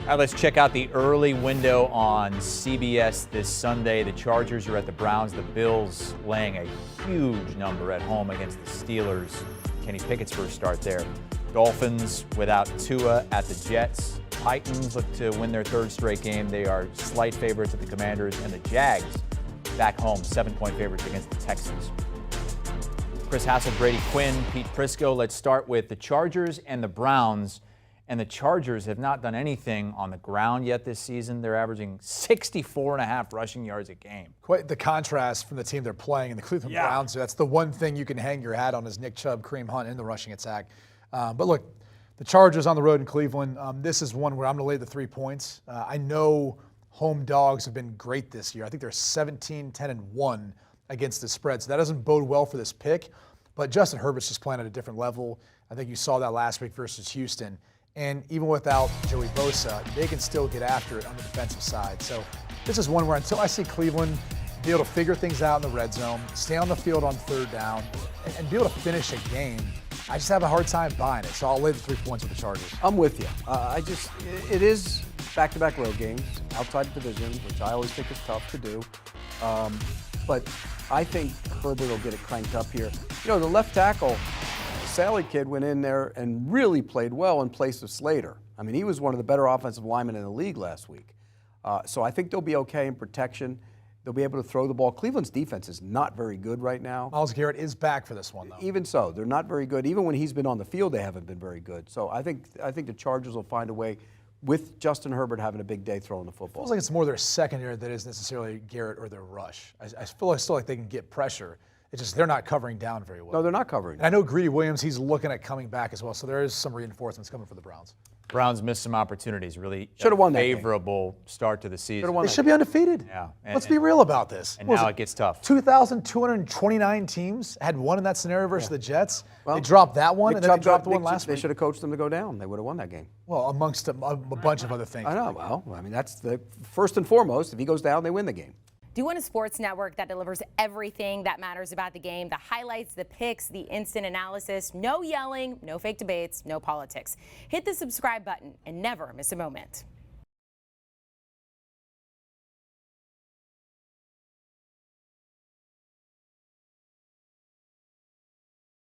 All right, let's check out the early window on CBS this Sunday. The Chargers are at the Browns. The Bills laying a huge number at home against the Steelers. Kenny Pickett's first start there. Dolphins without Tua at the Jets. Titans look to win their third straight game. They are slight favorites at the Commanders. And the Jags back home, 7-point favorites against the Texans. Chris Hassel, Brady, Quinn, Pete Prisco. Let's start with the Chargers and the Browns. And the Chargers have not done anything on the ground yet this season. They're averaging 64.5 rushing yards a game. Quite the contrast from the team they're playing in the Cleveland Browns. So that's the one thing you can hang your hat on is Nick Chubb, Kareem Hunt in the rushing attack. But look, the Chargers on the road in Cleveland, this is one where I'm going to lay the 3 points. I know home dogs have been great this year. I think they're 17-10-1 against the spread. So that doesn't bode well for this pick. But Justin Herbert's just playing at a different level. I think you saw that last week versus Houston. And even without Joey Bosa, they can still get after it on the defensive side. So this is one where until I see Cleveland be able to figure things out in the red zone, stay on the field on third down, and be able to finish a game, I just have a hard time buying it. So I'll lay the 3 points with the Chargers. I'm with you. It is back-to-back road games outside the division, which I always think is tough to do. But I think Herbert will get it cranked up here. You know, the left tackle, Sally kid went in there and really played well in place of Slater. I mean, he was one of the better offensive linemen in the league last week. So I think they'll be okay in protection. They'll be able to throw the ball. Cleveland's defense is not very good right now. Myles Garrett is back for this one, though. Even so, they're not very good. Even when he's been on the field, they haven't been very good. So I think the Chargers will find a way with Justin Herbert having a big day throwing the football. It feels like it's more their secondary than it is necessarily Garrett or their rush. I feel still like they can get pressure. It's just they're not covering down very well. No, they're not covering. And I know Greedy Williams, he's looking at coming back as well, so there is some reinforcements coming for the Browns. Browns missed some opportunities. Really should have won that favorable start to the season. They should be undefeated. Yeah. Let's be real about this. And now it gets tough. 2,229 teams had won in that scenario versus the Jets. Well, they dropped that one, and then they dropped the one last week. They should have coached them to go down. They would have won that game. Well, amongst a bunch of other things. I know. Well, I mean, that's the first and foremost. If he goes down, they win the game. Do you want a sports network that delivers everything that matters about the game? The highlights, the picks, the instant analysis, no yelling, no fake debates, no politics. Hit the subscribe button and never miss a moment.